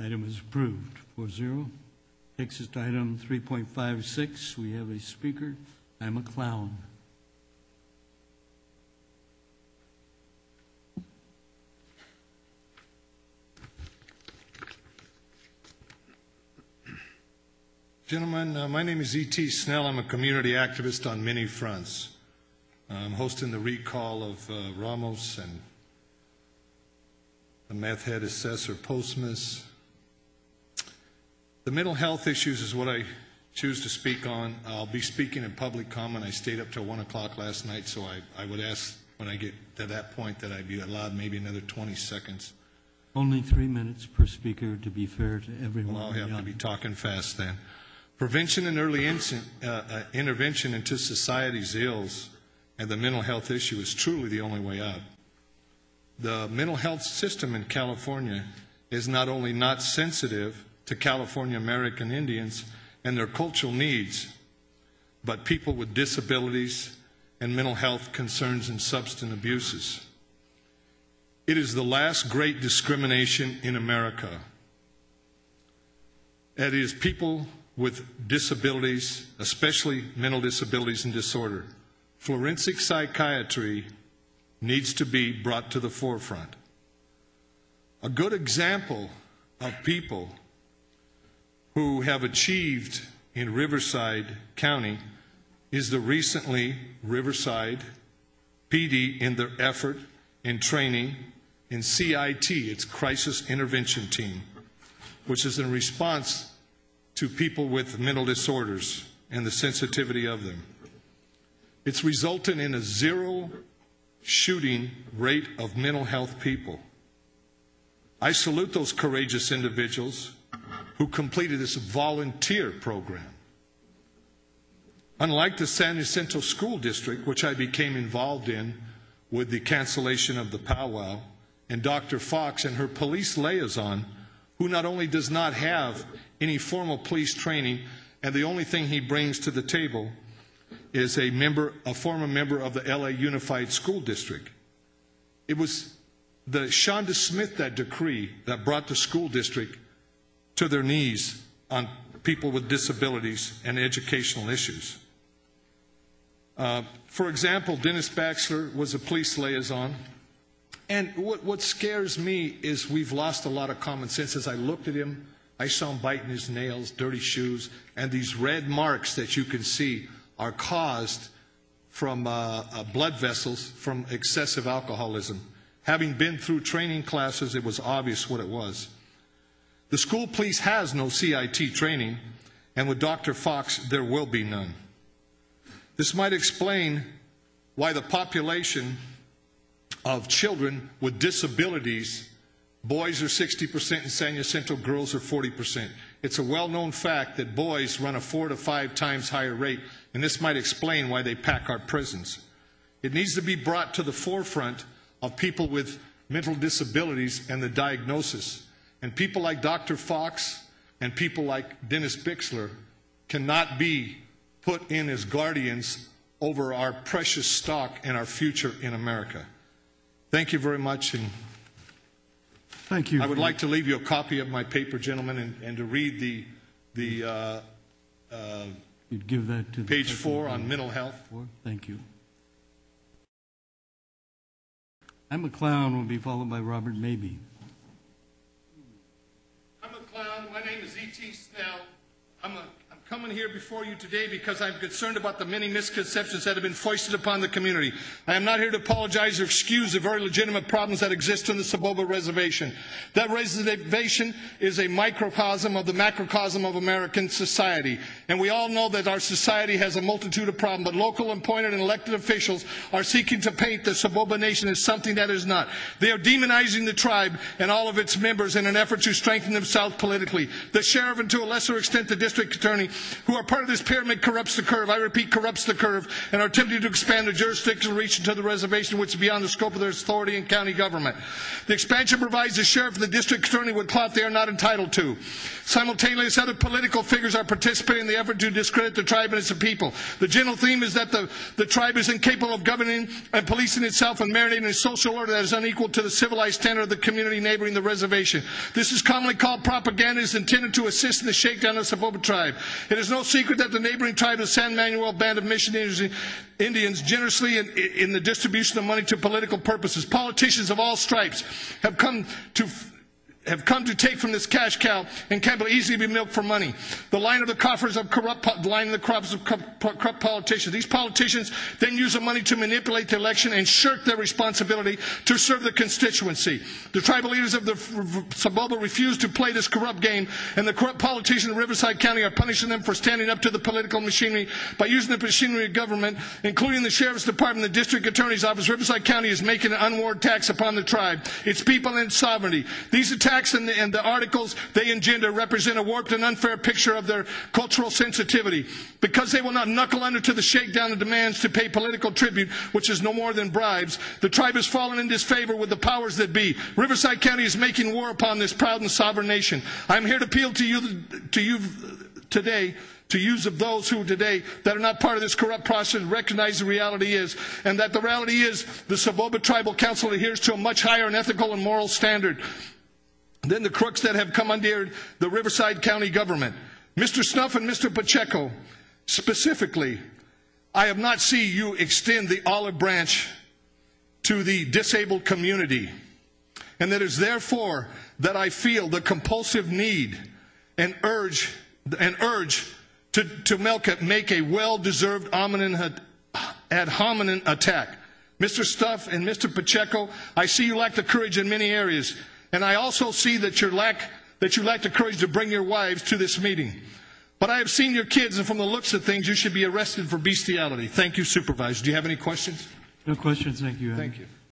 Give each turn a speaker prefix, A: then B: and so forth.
A: Item is approved, 4-0. Takes us to item 3.56. We have a speaker, IMACLOWN.
B: Gentlemen, my name is E.T. Snell. I'm a community activist on many fronts. I'm hosting the recall of Ramos and the meth head assessor Postmas. The mental health issues is what I choose to speak on. I'll be speaking in public comment. I stayed up till 1 o'clock last night, so I would ask when I get to that point that I be allowed maybe another 20 seconds.
A: Only 3 minutes per speaker, to be fair to everyone.
B: Well, I'll have to be talking fast then. Prevention and early intervention into society's ills and the mental health issue is truly the only way out. The mental health system in California is not only not sensitive to California American Indians and their cultural needs, but people with disabilities and mental health concerns and substance abuses. It is the last great discrimination in America. It is people with disabilities, especially mental disabilities and disorder. Forensic psychiatry needs to be brought to the forefront. A good example of people who have achieved in Riverside County is the recently Riverside PD in their effort in training in CIT, its Crisis Intervention Team, which is in response to people with mental disorders and the sensitivity of them. It's resulted in a 0 shooting rate of mental health people. I salute those courageous individuals who completed this volunteer program. Unlike the San Jacinto School District, which I became involved in with the cancellation of the powwow, and Dr. Fox and her police liaison, who not only does not have any formal police training, and the only thing he brings to the table is a former member of the LA Unified School District. It was the Shonda Smith, that decree, that brought the school district to their knees on people with disabilities and educational issues. For example, Dennis Baxter was a police liaison. And what scares me is we've lost a lot of common sense. As I looked at him, I saw him biting his nails, dirty shoes, and these red marks that you can see are caused from blood vessels from excessive alcoholism. Having been through training classes, it was obvious what it was. The school police has no CIT training, and with Dr. Fox, there will be none. This might explain why the population of children with disabilities, boys are 60% in San Jacinto, girls are 40%. It's a well-known fact that boys run a 4 to 5 times higher rate, and this might explain why they pack our prisons. It needs to be brought to the forefront of people with mental disabilities and the diagnosis. And people like Dr. Fox and people like Dennis Bixler cannot be put in as guardians over our precious stock and our future in America. Thank you very much. And
A: thank you.
B: I would like to leave you a copy of my paper, gentlemen, and to read
A: you'd give that to
B: page 4 on mental health.
A: Thank you. IMACLOWN will be followed by Robert Mabey.
B: IMACLOWN. My name is E.T. Snell. I'm coming here before you today because I'm concerned about the many misconceptions that have been foisted upon the community. I am not here to apologize or excuse the very legitimate problems that exist in the Saboba Reservation. That reservation is a microcosm of the macrocosm of American society. And we all know that our society has a multitude of problems, but local appointed and elected officials are seeking to paint the Saboba Nation as something that is not. They are demonizing the tribe and all of its members in an effort to strengthen themselves politically. The sheriff, and to a lesser extent the district district attorney who are part of this pyramid corrupts the curve. I repeat, corrupts the curve, and are attempting to expand the jurisdictional reach into the reservation, which is beyond the scope of their authority in county government. The expansion provides the sheriff and the district attorney with clout they are not entitled to. Simultaneously, other political figures are participating in the effort to discredit the tribe and its people. The general theme is that the tribe is incapable of governing and policing itself and marinating a social order that is unequal to the civilized standard of the community neighboring the reservation. This is commonly called propaganda, is intended to assist in the shakedown of the Saboba tribe. It is no secret that the neighboring tribe of San Manuel Band of Mission Indians generously in the distribution of money to political purposes. Politicians of all stripes have come to take from this cash cow and can easily be milked for money. The line of the coffers of corrupt politicians. These politicians then use the money to manipulate the election and shirk their responsibility to serve the constituency. The tribal leaders of the Saboba refuse to play this corrupt game, and the corrupt politicians in Riverside County are punishing them for standing up to the political machinery by using the machinery of government, including the Sheriff's Department, the District Attorney's Office. Riverside County is making an unwarranted tax upon the tribe, its people, and its sovereignty. These attacks and the articles they engender represent a warped and unfair picture of their cultural sensitivity. Because they will not knuckle under to the shakedown of demands to pay political tribute, which is no more than bribes, the tribe has fallen in disfavor with the powers that be. Riverside County is making war upon this proud and sovereign nation. I'm here to appeal to you today, to use of those who today that are not part of this corrupt process recognize the reality is, and that the reality is the Saboba Tribal Council adheres to a much higher and ethical and moral standard than the crooks that have come under the Riverside County government. Mr. Snuff and Mr. Pacheco, specifically, I have not seen you extend the olive branch to the disabled community. And that is therefore that I feel the compulsive need and urge to make a well-deserved ad hominem attack. Mr. Stuff and Mr. Pacheco, I see you lack the courage in many areas. And I also see that you lack the courage to bring your wives to this meeting. But I have seen your kids, and from the looks of things, you should be arrested for bestiality. Thank you, Supervisor. Do you have any questions?
A: No questions, thank you.
B: Thank you.